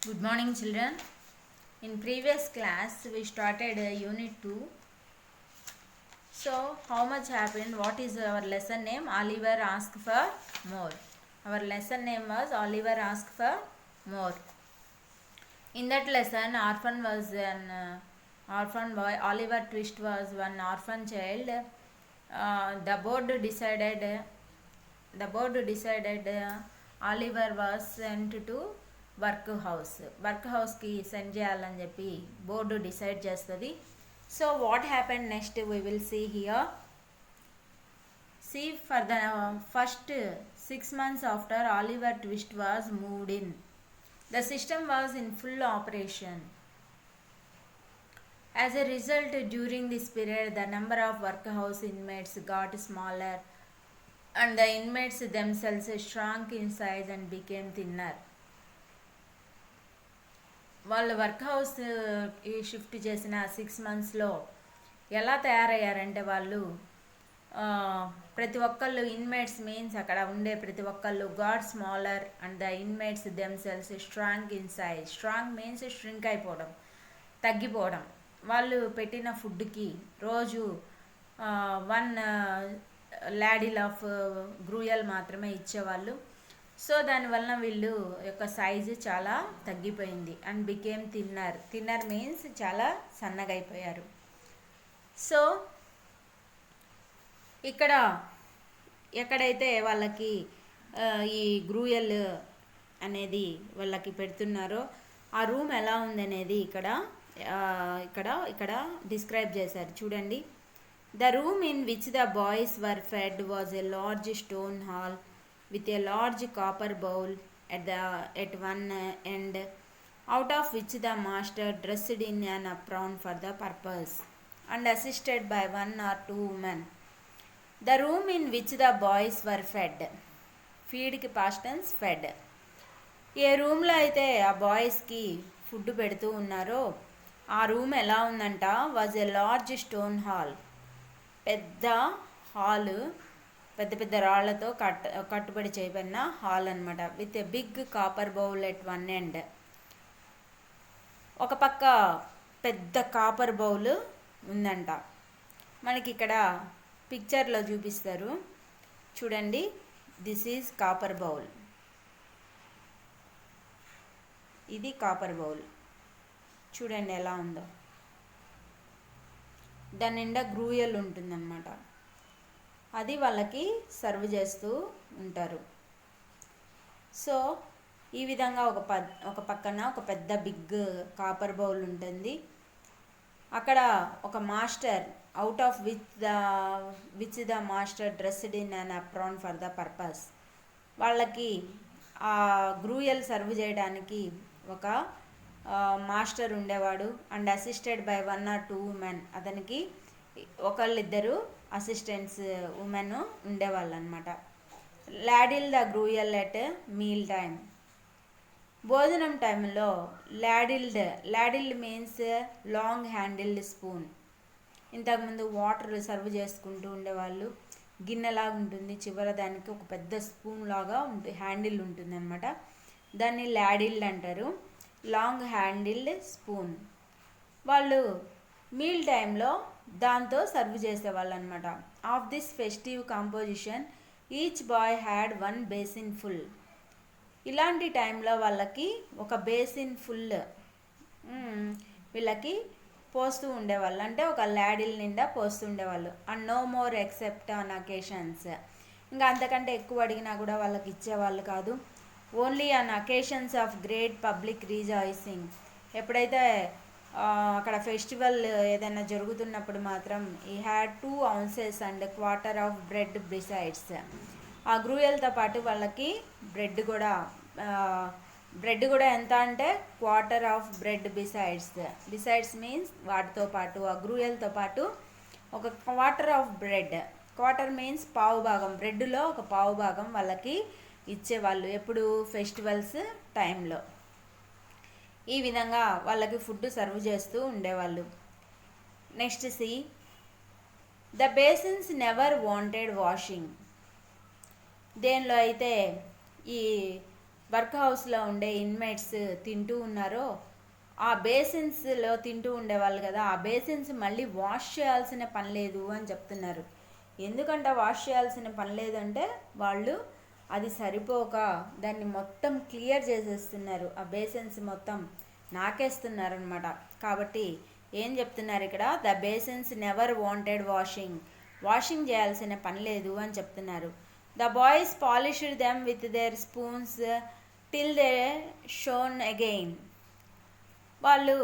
Good morning, children. In previous class, we started Unit 2. So, how much happened? What is our lesson name? Oliver asked for more. Our lesson name was Oliver asked for more. In that lesson, orphan was an orphan boy. Oliver Twist was one orphan child. The board decided. Oliver was sent to వర్క్ హౌస్కి send చేయాలని చెప్పి board decide చేస్తుంది. So what happen next we will see here. See, for the first 6 months after Oliver Twist was moved in, the system was in full operation. As a result, during this period, the number of workhouse inmates got smaller and the inmates themselves shrunk in size and became thinner. వాళ్ళు work house shift చేసిన 6 మంత్స్లో ఎలా తయారయ్యారంటే వాళ్ళు ప్రతి ఒక్కళ్ళు inmates means అక్కడ ఉండే ప్రతి ఒక్కళ్ళు God smaller and the inmates themselves strong in size. Strong means shrink అయిపోవడం, తగ్గిపోవడం. వాళ్ళు పెట్టిన ఫుడ్కి రోజు 1 ladle ఆఫ్ గ్రూయల్ మాత్రమే ఇచ్చేవాళ్ళు. సో దానివల్ల వీళ్ళు యొక్క సైజు చాలా తగ్గిపోయింది. అండ్ బికేమ్ థిన్నర్ మీన్స్ చాలా సన్నగా అయిపోయారు. సో ఇక్కడ ఎక్కడైతే వాళ్ళకి ఈ గ్రూయల్ అనేది వాళ్ళకి పెడుతున్నారో ఆ రూమ్ ఎలా ఉందనేది ఇక్కడ డిస్క్రైబ్ చేశారు. చూడండి. The room in which the boys were fed was a large stone hall with a large copper bowl at one end, out of which the master dressed in an apron for the purpose, and assisted by 1 or 2 women. The room in which the boys were fed. Feed ki past tense fed. ఏ రూమ్లో అయితే ఆ బాయ్స్కి food పెడుతూ ఉన్నారో ఆ room ఎలా ఉందంట, was a large stone hall. పెద్ద హాలు, పెద్ద పెద్ద రాళ్లతో కట్టుబడి చేయబడిన హాల్ అనమాట. With a big copper bowl at one end. ఒక పక్క పెద్ద కాపర్ బౌల్ ఉందంట. మనకి ఇక్కడ పిక్చర్లో చూపిస్తారు. చూడండి. This is copper bowl. ఇది కాపర్ బౌల్. చూడండి ఎలా ఉందో. దాని నిండా గ్రూయల్ ఉంటుందన్నమాట. అది వాళ్ళకి సర్వ్ చేస్తూ ఉంటారు. సో ఈ విధంగా ఒక పక్కన ఒక పెద్ద బిగ్ కాపర్ బౌల్ ఉంటుంది. అక్కడ ఒక master, out of which the master dressed in an apron for the purpose. వాళ్ళకి ఆ గ్రూయల్ సర్వ్ చేయడానికి ఒక మాస్టర్ ఉండేవాడు. And assisted by 1 or 2 women. అతనికి ఒకళ్ళిద్దరు అసిస్టెంట్స్ ఉమెన్ ఉండేవాళ్ళు అనమాట. Ladle the gruel at meal time. భోజనం టైంలో లాడిల్డ్ మీన్స్ లాంగ్ హ్యాండిల్డ్ స్పూన్. ఇంతకుముందు వాటర్ సర్వ్ చేసుకుంటూ ఉండేవాళ్ళు. గిన్నెలాగా ఉంటుంది, చివర దానికి ఒక పెద్ద స్పూన్ లాగా హ్యాండిల్ ఉంటుంది అనమాట. దాన్ని లాడిల్డ్ అంటారు. Long handled spoon. వాళ్ళు మీల్ టైంలో దాంతో సర్వ్ చేసేవాళ్ళు అనమాట. Of this festive composition each boy had 1 basin full. ఇలాంటి టైంలో వాళ్ళకి ఒక బేసిన్ ఫుల్ వీళ్ళకి పోస్తూ ఉండేవాళ్ళు. అంటే ఒక లాడిల్ నిండా పోస్తూ ఉండేవాళ్ళు. And no more except on occasions. ఇంకా అంతకంటే ఎక్కువ అడిగినా కూడా వాళ్ళకి ఇచ్చేవాళ్ళు కాదు. Only on occasions of great public rejoicing. ఎప్పుడైతే అక్కడ ఫెస్టివల్ ఏదైనా జరుగుతున్నప్పుడు మాత్రం ఈ had 2 ounces and 1/4 of bread besides. ఆ గ్రూయల్తో పాటు వాళ్ళకి బ్రెడ్ కూడా ఎంత అంటే 1/4 of బ్రెడ్ బిసైడ్స్ మీన్స్ వాటితో పాటు ఆ గ్రూయల్తో పాటు ఒక 1/4 of బ్రెడ్. 1/4 మీన్స్ పావు భాగం. బ్రెడ్లో ఒక పావు భాగం వాళ్ళకి ఇచ్చేవాళ్ళు. ఎప్పుడు ఫెస్టివల్స్ టైంలో. ఈ విధంగా వాళ్ళకి ఫుడ్ సర్వ్ చేస్తూ ఉండేవాళ్ళు. Next see. The basins never wanted washing. దేనిలో అయితే ఈ వర్క్ హౌస్లో ఉండే ఇన్మేట్స్ తింటూ ఉన్నారో ఆ బేసిన్స్లో తింటూ ఉండేవాళ్ళు కదా, ఆ బేసిన్స్ మళ్ళీ వాష్ చేయాల్సిన పని లేదు అని చెప్తున్నారు. ఎందుకంటే వాష్ చేయాల్సిన పని లేదంటే వాళ్ళు అది సరిపోక దాన్ని మొత్తం క్లియర్ చేసేస్తున్నారు, ఆ బేసిన్స్ మొత్తం నాకేస్తున్నారు అనమాట. కాబట్టి ఏం చెప్తున్నారు ఇక్కడ, the basins never wanted washing చేయాల్సిన పని లేదు అని చెప్తున్నారు. The boys polished them with their spoons till they shown again. వాళ్ళు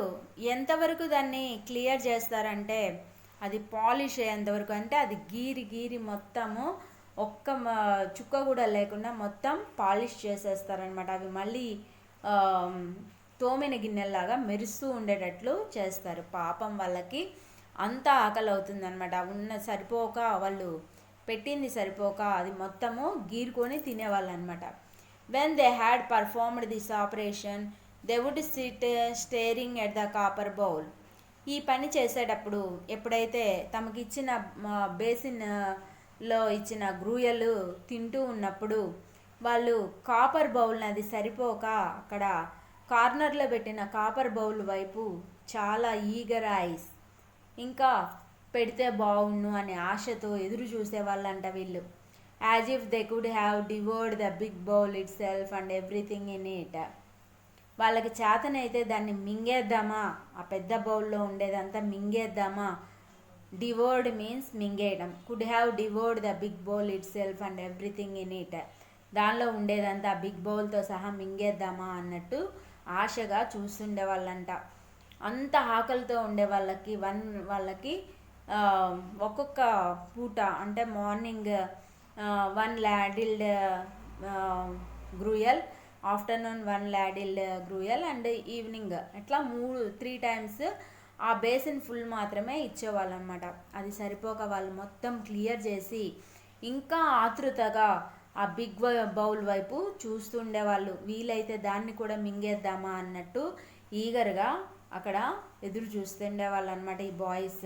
ఎంతవరకు దాన్ని క్లియర్ చేస్తారంటే అది పాలిష్ అయ్యేంతవరకు, అంటే అది గీరి మొత్తము ఒక్క చుక్క కూడా లేకుండా మొత్తం పాలిష్ చేసేస్తారనమాట. అవి మళ్ళీ తోమిన గిన్నెల్లాగా మెరుస్తూ ఉండేటట్లు చేస్తారు. పాపం వాళ్ళకి అంత ఆకలి అవుతుందన్నమాట. సరిపోక వాళ్ళు పెట్టింది సరిపోక అది మొత్తము గీరుకొని తినేవాళ్ళు అనమాట. When they had performed this operation they would sit staring at the copper bowl. ఈ పని చేసేటప్పుడు ఎప్పుడైతే తమకిచ్చిన బేసిన్లో ఇచ్చిన గ్రూయలు తింటూ ఉన్నప్పుడు వాళ్ళు కాపర్ బౌల్ని, అది సరిపోక అక్కడ కార్నర్లో పెట్టిన కాపర్ బౌల్ వైపు చాలా ఈగర్ ఐస్, ఇంకా పెడితే బాగుండు అనే ఆశతో ఎదురు చూసేవాళ్ళంట వీళ్ళు. As if they could have devoured the big bowl itself and everything in it. వాళ్ళకి చేతనైతే దాన్ని మింగేద్దామా, ఆ పెద్ద బౌల్లో ఉండేదంతా మింగేద్దామా. డివోర్డ్ మీన్స్ మింగేయడం. Could have devoured the big bowl itself and everything in it. దానిలో ఉండేదంతా బిగ్ బౌల్తో సహా మింగేద్దామా అన్నట్టు ఆశగా చూస్తుండే వాళ్ళంట. అంత ఆకలితో ఉండే వాళ్ళకి ఒక్కొక్క పూట అంటే morning 1 ladled gruel, afternoon 1 ladled gruel and evening అట్లా 3 times ఆ బేసిన్ ఫుల్ మాత్రమే ఇచ్చేవాళ్ళు అనమాట. అది సరిపోక వాళ్ళు మొత్తం క్లియర్ చేసి ఇంకా ఆతృతగా ఆ బిగ్ బౌల్ వైపు చూస్తుండేవాళ్ళు. వీలైతే దాన్ని కూడా మింగేద్దామా అన్నట్టు ఈగర్గా అక్కడ ఎదురు చూస్తుండేవాళ్ళు అనమాట ఈ boys.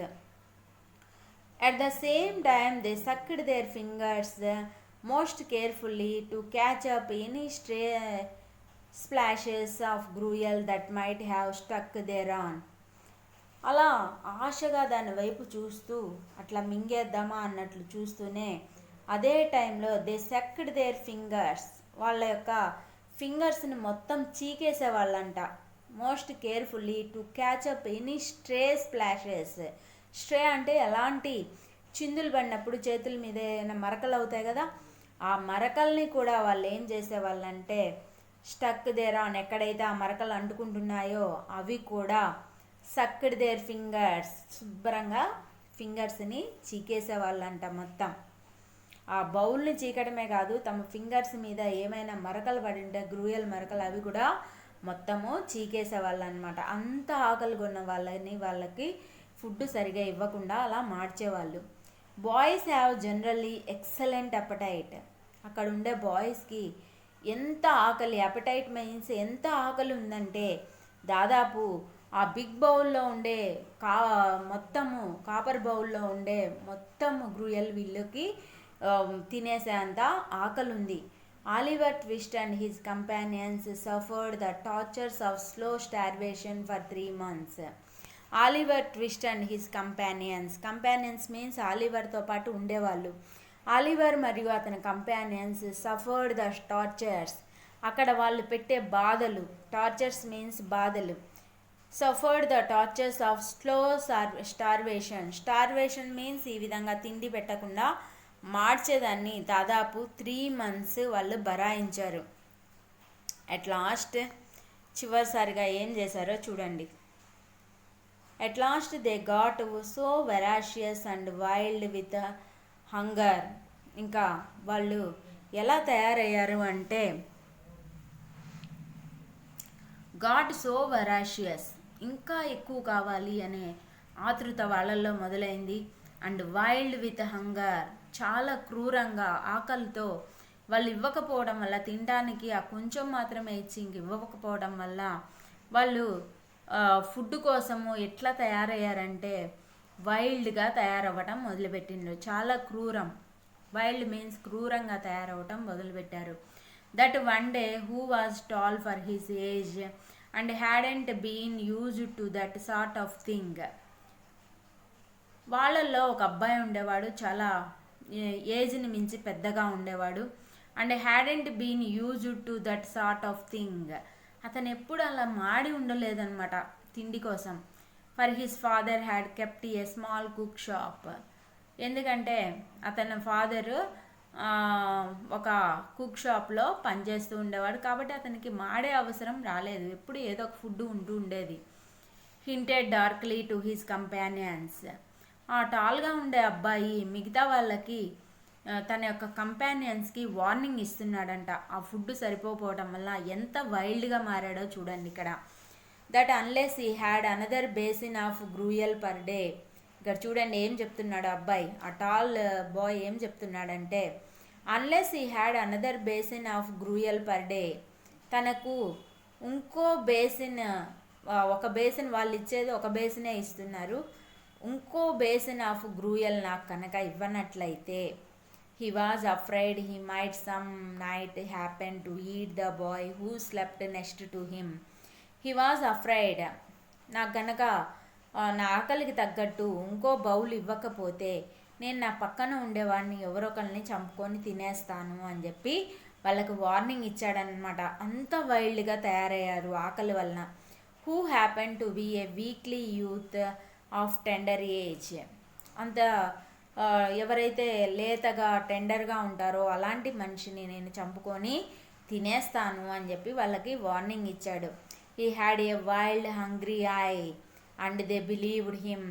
At the same time, they sucked their fingers most carefully to catch up any stray splashes of gruel that might have stuck thereon. అలా ఆశగా దాని వైపు చూస్తూ అట్లా మింగేద్దామా అన్నట్లు చూస్తూనే అదే టైంలో దే సక్డ్ దేర్ ఫింగర్స్, వాళ్ళ యొక్క ఫింగర్స్ని మొత్తం చీకేసేవాళ్ళంట. Most carefully to catch up any stray splashes. Stray అంటే ఎలాంటి చిందులు పడినప్పుడు చేతుల మీద ఏమైనా మరకలు అవుతాయి కదా, ఆ మరకల్ని కూడా వాళ్ళు ఏం చేసేవాళ్ళంటే స్టక్ దేర్ ఆన్, ఎక్కడైతే ఆ మరకలు అంటుకుంటున్నాయో అవి కూడా సక్డ్ దేర్ ఫింగర్స్, శుభ్రంగా ఫింగర్స్ని చీకేసేవాళ్ళంట. మొత్తం ఆ బౌల్ని చీకడమే కాదు, తమ ఫింగర్స్ మీద ఏమైనా మరకలు పడి ఉంటే గ్రూయల్ మరకలు అవి కూడా మొత్తము చీకేసేవాళ్ళు అనమాట. అంత ఆకలి కొన్న వాళ్ళకి ఫుడ్ సరిగా ఇవ్వకుండా అలా మార్చేవాళ్ళు. Boys have generally excellent appetite. అక్కడ ఉండే బాయ్స్కి ఎంత ఆకలి, అపటైట్ మీన్స్ ఎంత ఆకలి ఉందంటే దాదాపు ఆ బిగ్ బౌల్లో ఉండే మొత్తము కాపర్ బౌల్లో ఉండే మొత్తము గ్రూయల్ వీళ్ళకి తినేసేంత ఆకలి ఉంది. Oliver Twist and his companions suffered the tortures of slow starvation for 3 months. Oliver Twist and his companions means ఆలివర్తో పాటు ఉండేవాళ్ళు. ఆలివర్ మరియు అతని కంపానియన్స్ సఫర్డ్ ద టార్చర్స్, అక్కడ వాళ్ళు పెట్టే బాధలు, టార్చర్స్ మీన్స్ బాధలు. Suffered the tortures of slow starvation means ఈ విధంగా తిండి పెట్టకుండా మార్చేదాన్ని దాదాపు 3 months వాళ్ళు బరాయించారు. అట్ లాస్ట్ చివరిసారిగా ఏం చేశారో చూడండి. At last they got so voracious and wild with hunger. ఇంకా వాళ్ళు ఎలా తయారయ్యారు అంటే గాట్ సో వరాషియస్, ఇంకా ఎక్కువ కావాలి అనే ఆతృత వాళ్ళల్లో మొదలైంది. అండ్ వైల్డ్ విత్ హంగర్, చాలా క్రూరంగా ఆకలితో వాళ్ళు ఇవ్వకపోవడం వల్ల, తినడానికి ఆ కొంచెం మాత్రమే ఇచ్చి ఇంక ఇవ్వకపోవడం వల్ల వాళ్ళు ఫుడ్ కోసము ఎట్లా తయారయ్యారంటే వైల్డ్గా తయారవ్వటం మొదలుపెట్టిండ్రు. చాలా క్రూరం, వైల్డ్ మీన్స్ క్రూరంగా తయారవ్వటం మొదలుపెట్టారు. that one day who was tall for his age and hadn't been used to that sort of thing. వాళ్ళల్లో ఒక అబ్బాయి ఉండేవాడు, చాలా ఏజ్ని మించి పెద్దగా ఉండేవాడు. And hadn't been used to that sort of thing. అతను ఎప్పుడు అలా మాడి ఉండలేదన్నమాట తిండి కోసం. For his father had kept a small cook shop. ఎందుకంటే అతని ఫాదరు ఒక కుక్ షాప్లో పనిచేస్తూ ఉండేవాడు, కాబట్టి అతనికి మాడే అవసరం రాలేదు, ఎప్పుడు ఏదో ఒక ఫుడ్ ఉంటూ ఉండేది. హింటెడ్ డార్క్లీ టు హిస్ కంపానియన్స్. ఆ టాల్గా ఉండే అబ్బాయి మిగతా వాళ్ళకి, తన యొక్క కంపానియన్స్కి వార్నింగ్ ఇస్తున్నాడంట ఆ ఫుడ్ సరిపోవటం వల్ల. ఎంత వైల్డ్గా మారాడో చూడండి ఇక్కడ. That unless he had another basin of gruel per day. ఇక్కడ చూడండి ఏం చెప్తున్నాడు అబ్బాయి, ఆ టాల్ బాయ్ ఏం చెప్తున్నాడంటే, unless he had another basin of gruel per day, తనకు ఇంకో బేసిన్, ఒక బేసిన్ వాళ్ళు ఇచ్చేది ఒక బేసినే ఇస్తున్నారు, ఇంకో బేసిన్ ఆఫ్ గ్రూయల్ నాకు కనుక ఇవ్వనట్లయితే, he was afraid he might some night happen to eat the boy who slept next to him. He was afraid, నాకు కనుక నా ఆకలికి తగ్గట్టు ఇంకో బౌల్ ఇవ్వకపోతే నేను నా పక్కన ఉండేవాడిని ఎవరొకరిని చంపుకొని తినేస్తాను అని చెప్పి వాళ్ళకు వార్నింగ్ ఇచ్చాడనమాట. అంత వైల్డ్గా తయారయ్యారు ఆకలి వలన. Who happen to be a weakly youth of tender age. అంత ఎవరైతే లేతగా టెండర్గా ఉంటారో అలాంటి మనిషిని నేను చంపుకొని తినేస్తాను అని చెప్పి వాళ్ళకి వార్నింగ్ ఇచ్చాడు. He had a wild hungry I and they believed him.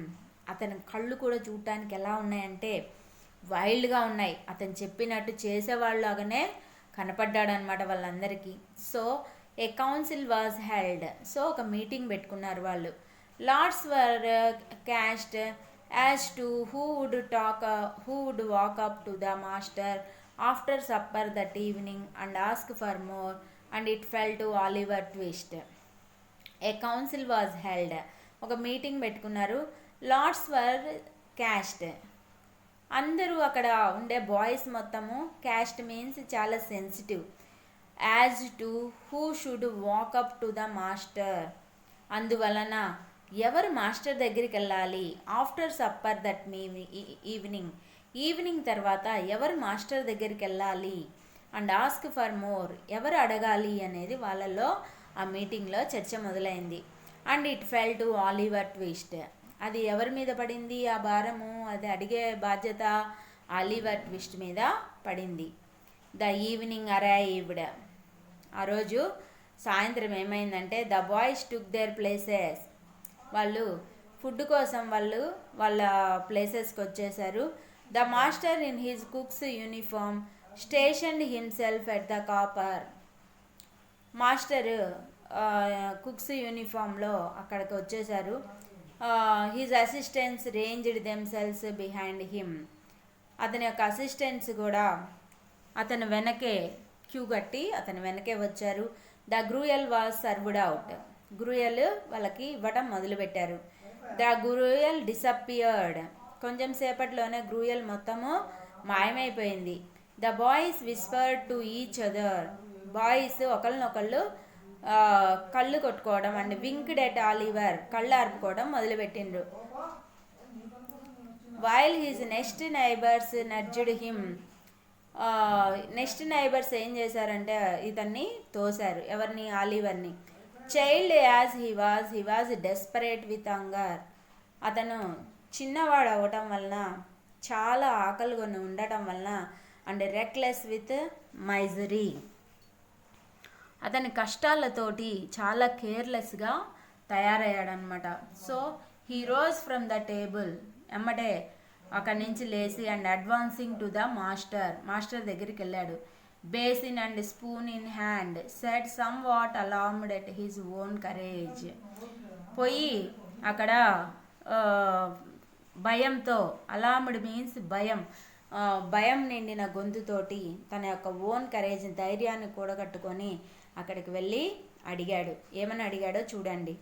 అతని కళ్ళు కూడా చూడటానికి ఎలా ఉన్నాయంటే వైల్డ్గా ఉన్నాయి, అతను చెప్పినట్టు చేసేవాళ్ళలాగానే కనపడ్డాడనమాట వాళ్ళందరికీ. So a council was held. So ఒక మీటింగ్ పెట్టుకున్నారు వాళ్ళు. Lots were cast as to who would walk up to the master after supper that evening and ask for more and it fell to Oliver Twist. A council was held. ఒక meeting పెట్టుకున్నారు. Lots were cast, అందరూ అక్కడ ఉండే boys మొత్తము, cast means చాలా sensitive. As to who should walk up to the master, అందువలన ఎవరు master దగ్గరికి వెళ్ళాలి. ఆఫ్టర్ సప్పర్ దట్ ఈవినింగ్ తర్వాత ఎవరు మాస్టర్ దగ్గరికి వెళ్ళాలి. అండ్ ఆస్క్ ఫర్ మోర్, ఎవరు అడగాలి అనేది వాళ్ళల్లో ఆ మీటింగ్లో చర్చ మొదలైంది. And it fell to Oliver Twist, అది ఎవరి మీద పడింది ఆ భారము, అది అడిగే బాధ్యత ఆలివర్ ట్విస్ట్ మీద పడింది. ద ఈవినింగ్ అరైవ్డ్, ఆ రోజు సాయంత్రం ఏమైందంటే the boys took their places, వాళ్ళు ఫుడ్ కోసం వాళ్ళ ప్లేసెస్కి వచ్చేసారు. The master in his cook's uniform stationed himself at the copper. Master cook's యూనిఫామ్లో అక్కడికి వచ్చేసారు. His assistants ranged themselves behind him, అతని యొక్క అసిస్టెంట్స్ కూడా అతని వెనకే క్యూ కట్టి అతని వెనకే వచ్చారు. The gruel was served out, gruel వాళ్ళకి ఇవ్వటం మొదలుపెట్టారు. ద గ్రూయల్ డిసప్పియర్డ్, కొంచెం సేపట్లోనే గ్రూయల్ మొత్తము మాయమైపోయింది. The boys whispered to each other, boys ఒకళ్ళనొకళ్ళు కళ్ళు కొట్టుకోవడం అండ్ వింక్డ్ ఎట్ ఆలివర్, కళ్ళు ఆర్పుకోవడం మొదలుపెట్టిండ్రు. While his next neighbours nudged him, next neighbours ఏం చేశారంటే ఇతన్ని తోశారు. ఎవరిని? ఆలివర్ని. Child as he was desperate with hunger, అతను చిన్నవాడు అవ్వటం వలన, చాలా ఆకలిగా ఉండటం వలన, అండ్ రెక్లెస్ విత్ మైజరీ, అతని కష్టాలతోటి చాలా కేర్లెస్గా తయారయ్యాడనమాట. So he rose from the table, ఎమ్మటే అక్కడి నుంచి లేచి and advancing to the master దగ్గరికి వెళ్ళాడు. Basin and spoon in hand said somewhat alarmed at his own courage, పోయి అక్కడ భయంతో, అలార్మ్డ్ మీన్స్ భయం నిండిన గొంతుతోటి తన యొక్క ఓన్ కరేజ్, ధైర్యాన్ని కూడగట్టుకొని అక్కడికి వెళ్ళి అడిగాడు. ఏమని అడిగాడో చూడండి.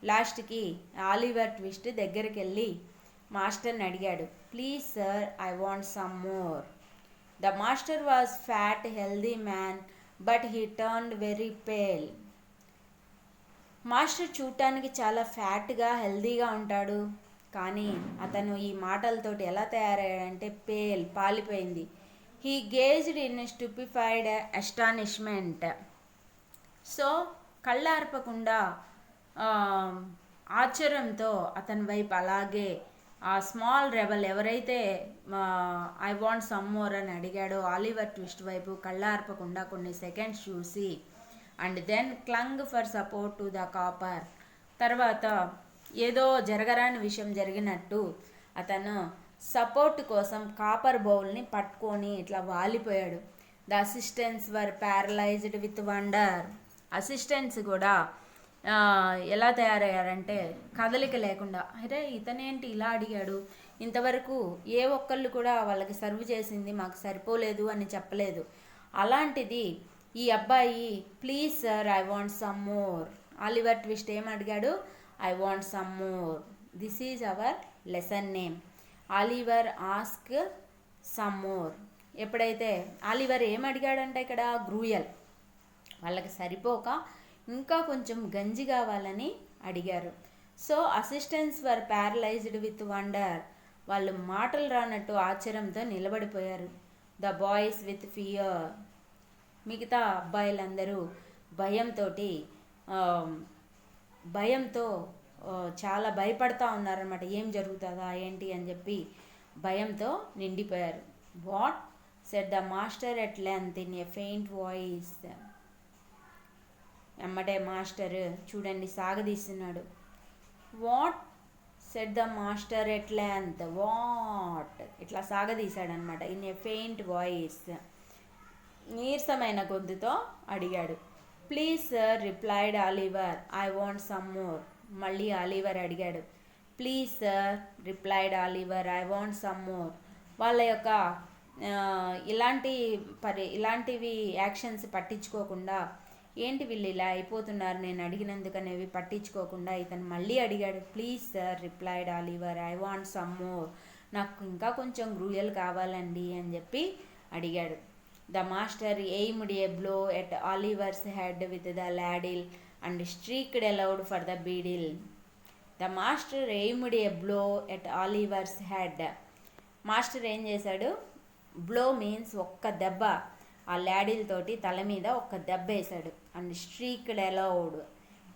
లాస్ట్కి ఆలివర్ ట్విస్ట్ దగ్గరికి వెళ్ళి మాస్టర్ని అడిగాడు. Please sir, I want some more. The master was fat healthy man but he turned very pale. Master చూడటానికి చాలా ఫ్యాట్గా హెల్దీగా ఉంటాడు, కానీ అతను ఈ మాటలతోటి ఎలా తయారయ్యాడంటే పాలిపోయింది. He gazed in stupefied astonishment. So కళ్ళార్పకుండా ఆశ్చర్యంతో అతని వైపు అలాగే ఆ స్మాల్ రెబల్ ఎవరైతే ఐ వాంట్ సమ్ మోర్ అని అడిగాడో ఆలివర్ ట్విస్ట్ వైపు కళ్ళార్పకుండా కొన్ని సెకండ్స్ చూసి and then clung for support to the copper. తర్వాత ఏదో జరగరాని విషయం జరిగినట్టు అతను సపోర్ట్ కోసం కాపర్ బౌల్ని పట్టుకొని ఇట్లా వాలిపోయాడు. The assistants were paralysed with wonder. Assistants కూడా ఎలా తయారయ్యారంటే కదలిక లేకుండా, అరే ఇతనేంటి ఇలా అడిగాడు, ఇంతవరకు ఏ ఒక్కళ్ళు కూడా వాళ్ళకి సర్వ్ చేసింది మాకు సరిపోలేదు అని చెప్పలేదు. అలాంటిది ఈ అబ్బాయి please sir I want some more. Oliver twist ఏం అడిగాడు? I want some more. This is our lesson name, Oliver ask some more. ఎప్పుడైతే ఆలివర్ ఏం అడిగాడంటే ఇక్కడ గ్రూయల్, వాళ్ళకి సరిపోక ఇంకా కొంచెం గంజి కావాలని అడిగారు. So assistants were paralysed with wonder. వాళ్ళు మాటలు రానట్టు ఆశ్చర్యంతో నిలబడిపోయారు. The boys with fear. మిగతా అబ్బాయిలందరూ భయంతో చాలా భయపడతా ఉన్నారనమాట. ఏం జరుగుతుందా ఏంటి అని చెప్పి భయంతో నిండిపోయారు. What said the master at length in a faint voice. ఎమ్మటే మాస్టర్ చూడండి సాగదీస్తున్నాడు. What said the master at length, what ఇట్లా సాగదీశాడనమాట. ఇన్ ఎ ఫెయింట్ వాయిస్, నీరసమైన గొంతుతో అడిగాడు. Please sir replied Oliver I want some more. మళ్ళీ ఆలివర్ అడిగాడు. Please sir replied Oliver I want some more. వాళ్ళ యొక్క ఇలాంటివి యాక్షన్స్ పట్టించుకోకుండా, ఏంటి వీళ్ళు ఇలా అయిపోతున్నారు నేను అడిగినందుకనేవి పట్టించుకోకుండా ఇతను మళ్ళీ అడిగాడు. Please sir replied Oliver I want some more. నాకు ఇంకా కొంచెం గ్రూయల్ కావాలండి అని చెప్పి అడిగాడు. The master aimed a blow at Oliver's head with the ladle and shrieked aloud for the beadle. The master aimed a blow at Oliver's head. Master ఏం చేశాడు? Blow means ఒక్క దెబ్బ, ఆ లాడిల్ తోటి తల మీద ఒక్క దెబ్బ వేశాడు. అండ్ స్ట్రీక్డ్ అలౌడ్,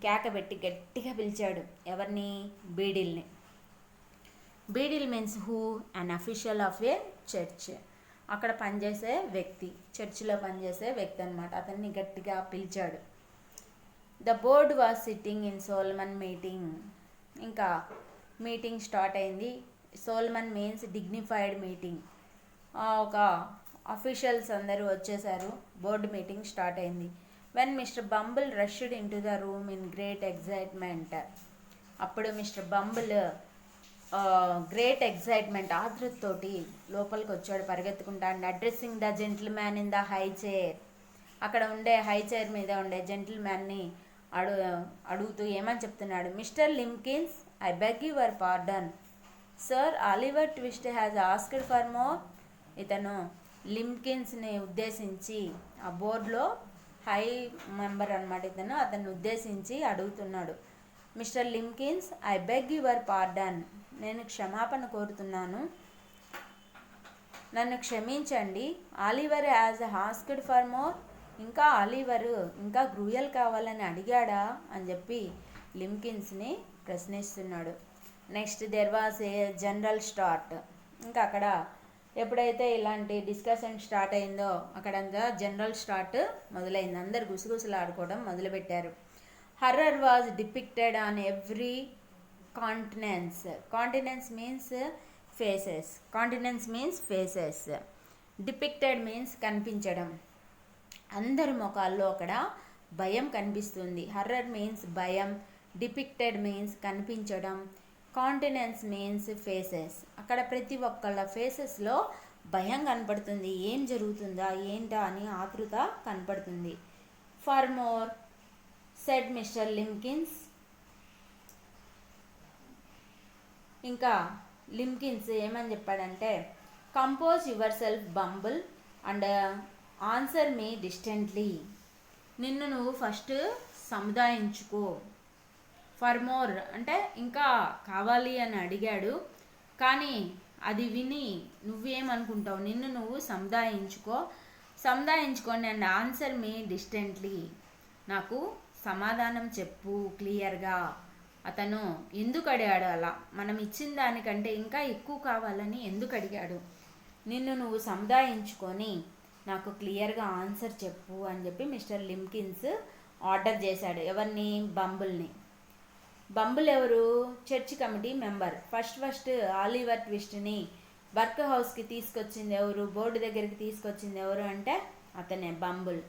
కేకబెట్టి గట్టిగా పిలిచాడు. ఎవరిని? బీడిల్ని. Beadle means who? An official of a church. అక్కడ పనిచేసే వ్యక్తి, చర్చిలో పనిచేసే వ్యక్తి అనమాట. అతన్ని గట్టిగా పిలిచాడు. The board was sitting in solemn meeting. ఇంకా మీటింగ్ స్టార్ట్ అయింది. Solemn means dignified meeting. ఒక అఫీషియల్స్ అందరూ వచ్చేసారు. బోర్డు మీటింగ్ స్టార్ట్ అయింది. When Mr Bumble rushed in to the room in great excitement. అప్పుడు మిస్టర్ బంబుల్ గ్రేట్ ఎగ్జైట్మెంట్, ఆతృతతోటి లోపలికి వచ్చాడు పరిగెత్తుకుంటా. And addressing the gentleman in the high chair. అక్కడ ఉండే హై చైర్ మీద ఉండే జెంటిల్మ్యాన్ని అడుగుతూ ఏమని చెప్తున్నాడు? Mr Limbkins, I beg your pardon sir, Oliver Twist has asked for more. ఇతను లింకిన్స్ని ఉద్దేశించి, ఆ బోర్డులో హై మెంబర్ అనమాట ఇతను, అతన్ని ఉద్దేశించి అడుగుతున్నాడు. Mr Limbkins, I beg your pardon. నేను క్షమాపణ కోరుతున్నాను, నన్ను క్షమించండి. Oliver has asked for more. ఇంకా ఆలివర్ ఇంకా గ్రూయల్ కావాలని అడిగాడా అని చెప్పి లింకిన్స్ని ప్రశ్నిస్తున్నాడు. Next there was a general start. ఇంకా అక్కడ ఎప్పుడైతే ఇలాంటి డిస్కషన్ స్టార్ట్ అయిందో అక్కడ జనరల్ స్టార్ట్ మొదలైంది. అందరు గుసగుసలాడుకోవడం మొదలుపెట్టారు. Horror was depicted on every continence. Continence means faces. Continence means faces. Depicted means కనిపించడం. అందరి ముఖాల్లో అక్కడ భయం కనిపిస్తుంది. హర్రర్ మీన్స్ భయం, డిపిక్టెడ్ మీన్స్ కనిపించడం, కాంటినెన్స్ మీన్స్ ఫేసెస్. అక్కడ ప్రతి ఒక్కళ్ళ ఫేసెస్లో భయం కనపడుతుంది. ఏం జరుగుతుందా ఏంటా అని ఆతృత కనపడుతుంది. For more said Mr Limbkins. ఇంకా లింకిన్స్ ఏమని చెప్పాడంటే, compose yourself Bumble, and answer me distinctly. నిన్ను నువ్వు ఫస్ట్ సముదాయించుకో. ఫర్ మోర్ అంటే ఇంకా కావాలి అని అడిగాడు, కానీ అది విని నువ్వేమనుకుంటావు? నిన్ను నువ్వు సముదాయించుకోండి అండ్ ఆన్సర్ మీ డిస్టెంట్లీ. నాకు సమాధానం చెప్పు క్లియర్గా. అతను ఎందుకు అడిగాడు అలా? మనం ఇచ్చిన దానికంటే ఇంకా ఎక్కువ కావాలని ఎందుకు అడిగాడు? నిన్ను నువ్వు సముదాయించుకొని నాకు క్లియర్గా ఆన్సర్ చెప్పు అని చెప్పి మిస్టర్ లింకిన్స్ ఆర్డర్ చేశాడు. ఎవరిని? బంబుల్ని. బంబుల్ ఎవరు? Church committee member. First Oliver ట్విస్ట్ని వర్క్ హౌస్కి తీసుకొచ్చింది ఎవరు? బోర్డు దగ్గరికి తీసుకొచ్చింది ఎవరు అంటే అతనే, Bumble.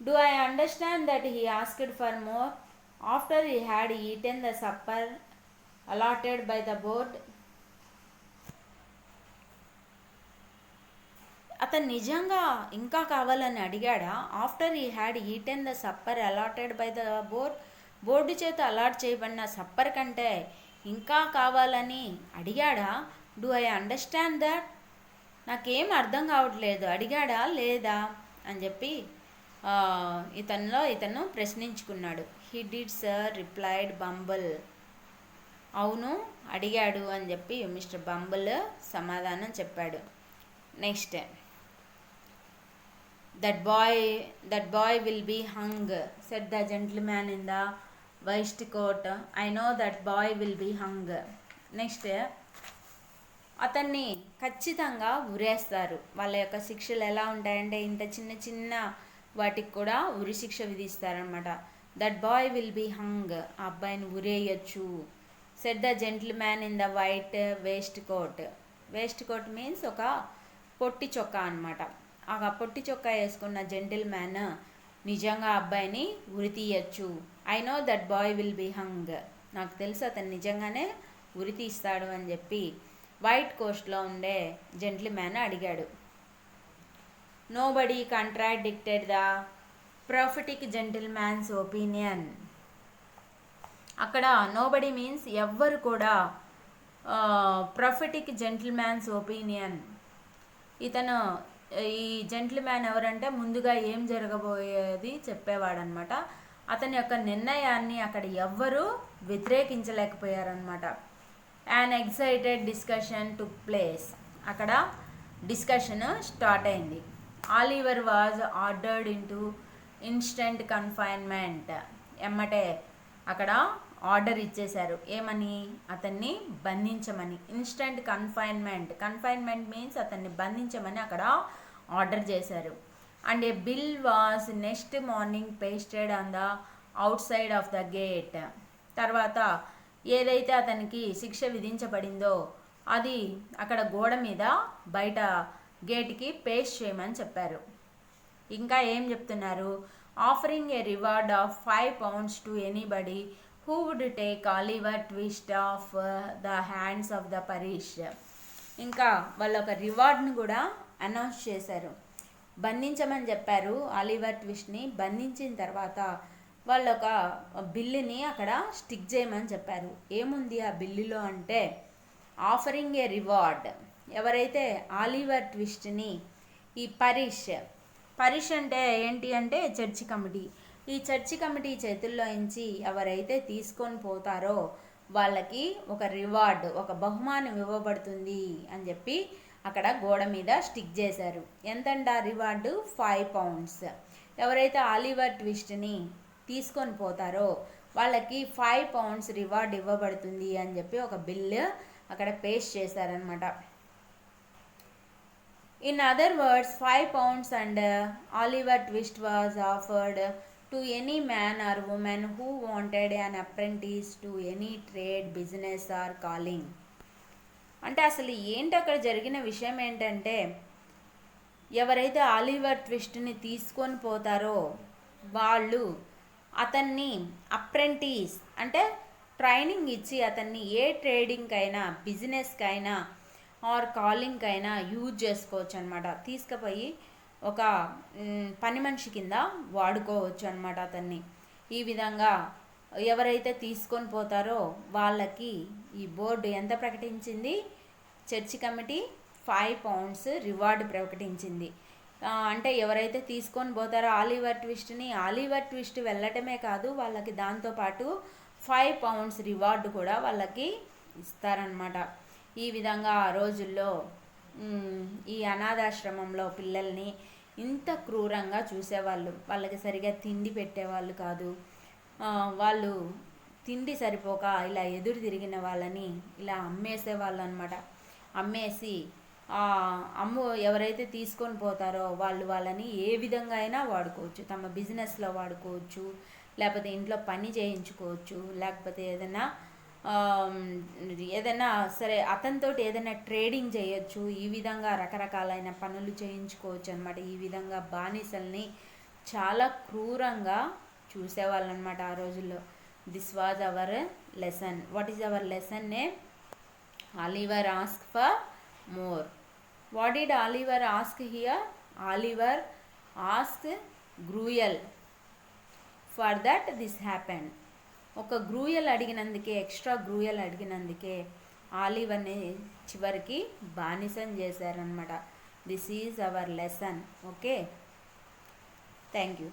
Do I understand that he asked for more after he had eaten the supper allotted by the board. అతను నిజంగా ఇంకా కావాలని అడిగాడా? After he had eaten the supper allotted by the board చేత అలాట్ చేయబడిన సప్పర్ కంటే ఇంకా కావాలని అడిగాడా? Do I understand that? నాకేం అర్థం కావట్లేదు, అడిగాడా లేదా అని చెప్పి ఇతను ప్రశ్నించుకున్నాడు. He did sir replied Bumble. అవును అడిగాడు అని చెప్పి మిస్టర్ బంబుల్ సమాధానం చెప్పాడు. Next, that boy will be hung said the gentleman in the waistcoat. I know that boy will be hung. Next, అతన్ని ఖచ్చితంగా ఉరేస్తారు. వాళ్ళ యొక్క శిక్షలు ఎలా ఉంటాయంటే ఇంత చిన్న చిన్న వాటికి కూడా ఉరి శిక్ష విధిస్తారనమాట. That boy will be hung, ఆ అబ్బాయిని ఉరేయచ్చు. Said the gentleman in the white waistcoat. Waistcoat means ఒక పొట్టి చొక్కా అనమాట. ఆ పొట్టి చొక్కా వేసుకున్న జెంటిల్మ్యాన్ నిజంగా అబ్బాయిని ఉరి తీయచ్చు. I know that boy will be hung, నాకు తెలుసు అతను నిజంగానే ఉరి తీస్తాడు అని చెప్పి వైట్ కోస్ట్లో ఉండే జెంటిల్మ్యాన్ అడిగాడు. Nobody contradicted the prophetic gentleman's opinion. అక్కడ నోబడీ మీన్స్ ఎవ్వరు కూడా, ప్రొఫెటిక్ జెంటిల్మ్యాన్స్ ఒపీనియన్. ఇతను ఈ జెంటిల్మ్యాన్ ఎవరంటే ముందుగా ఏం జరగబోయేది చెప్పేవాడనమాట. అతని యొక్క నిర్ణయాన్ని అక్కడ ఎవ్వరూ వ్యతిరేకించలేకపోయారనమాట. An excited discussion took place. అక్కడ డిస్కషన్ స్టార్ట్ అయింది. Oliver was ordered into instant confinement. ఎమ్మటే అక్కడ ఆర్డర్ ఇచ్చేశారు. ఏమని? అతన్ని బంధించమని. ఇన్స్టెంట్ కన్ఫైన్మెంట్ మీన్స్ అతన్ని బంధించమని అక్కడ ఆర్డర్ చేశారు. And A bill was next morning pasted on the out side of the gate. తర్వాత ఏదైతే అతనికి శిక్ష విధించబడిందో అది అక్కడ గోడ మీద బయట గేట్కి పేస్ట్ చేయమని చెప్పారు. ఇంకా ఏం చెప్తున్నారు? Offering a reward of £5 to anybody who would take Oliver Twist off the hands of the parish. ఇంకా వాళ్ళు ఒక రివార్డ్ని కూడా అనౌన్స్ చేశారు. బంధించమని చెప్పారు ఆలివర్ ట్విస్ట్ని. బంధించిన తర్వాత వాళ్ళు ఒక బిల్లుని అక్కడ స్టిక్ చేయమని చెప్పారు. ఏముంది ఆ బిల్లులో అంటే ఆఫరింగ్ ఏ రివార్డ్. ఎవరైతే ఆలివర్ ట్విస్ట్ని ఈ పరిష్ అంటే ఏంటి అంటే చర్చి కమిటీ. ఈ చర్చి కమిటీ చేతుల్లో నుంచి ఎవరైతే తీసుకొని పోతారో వాళ్ళకి ఒక రివార్డ్, ఒక బహుమానం ఇవ్వబడుతుంది అని చెప్పి అక్కడ గోడ మీద స్టిక్ చేశారు. ఎంతంట రివార్డు? £5. ఎవరైతే ఆలివర్ ట్విస్ట్ని తీసుకొని పోతారో వాళ్ళకి £5 రివార్డ్ ఇవ్వబడుతుంది అని చెప్పి ఒక బిల్లు అక్కడ పేస్ట్ చేశారనమాట. In other words £5 and Oliver Twist was offered to any man or women who wanted an apprentice to any trade, business or calling. అంటే అసలు ఏంటి అక్కడ జరిగిన విషయం ఏంటంటే ఎవరైతే ఆలివర్ ట్విస్ట్ని తీసుకొని పోతారో వాళ్ళు అతన్ని అప్రెంటిస్ అంటే ట్రైనింగ్ ఇచ్చి అతన్ని ఏ ట్రేడింగ్కి అయినా, బిజినెస్కి అయినా ఆర్ కాలింగ్కి అయినా యూజ్ చేసుకోవచ్చు అనమాట. తీసుకుపోయి ఒక పని మనిషి కింద వాడుకోవచ్చు అనమాట అతన్ని. ఈ విధంగా ఎవరైతే తీసుకొని పోతారో వాళ్ళకి ఈ బోర్డు ఎంత ప్రకటించింది? చర్చి కమిటీ £5 రివార్డు ప్రకటించింది. అంటే ఎవరైతే తీసుకొని పోతారో ఆలివర్ ట్విస్ట్ వెళ్ళటమే కాదు, వాళ్ళకి దాంతోపాటు 5 pounds రివార్డు కూడా వాళ్ళకి ఇస్తారనమాట. ఈ విధంగా ఆ రోజుల్లో ఈ అనాథాశ్రమంలో పిల్లల్ని ఇంత క్రూరంగా చూసేవాళ్ళు. వాళ్ళకి సరిగా తిండి పెట్టేవాళ్ళు కాదు. వాళ్ళు తిండి సరిపోక ఇలా ఎదురు తిరిగిన వాళ్ళని ఇలా అమ్మేసేవాళ్ళు అనమాట. అమ్మేసి ఎవరైతే తీసుకొని పోతారో వాళ్ళని ఏ విధంగా అయినా వాడుకోవచ్చు. తమ బిజినెస్లో వాడుకోవచ్చు, లేకపోతే ఇంట్లో పని చేయించుకోవచ్చు, లేకపోతే ఏదైనా సరే అతనితో ఏదైనా ట్రేడింగ్ చేయొచ్చు. ఈ విధంగా రకరకాలైన పనులు చేయించుకోవచ్చు అనమాట. ఈ విధంగా బానిసల్ని చాలా క్రూరంగా చూసేవాళ్ళు అనమాట ఆ రోజుల్లో. This was our lesson. What is our lesson name? Oliver asked for more. What did Oliver ask here? Oliver asked Gruel. For that this happened. ఒక గ్రూయల్ అడిగినందుకే, ఎక్స్ట్రా గ్రూయల్ అడిగినందుకే ఆలివర్ని చివరికి బానిసం చేశారనమాట. This is our lesson. Okay, thank you.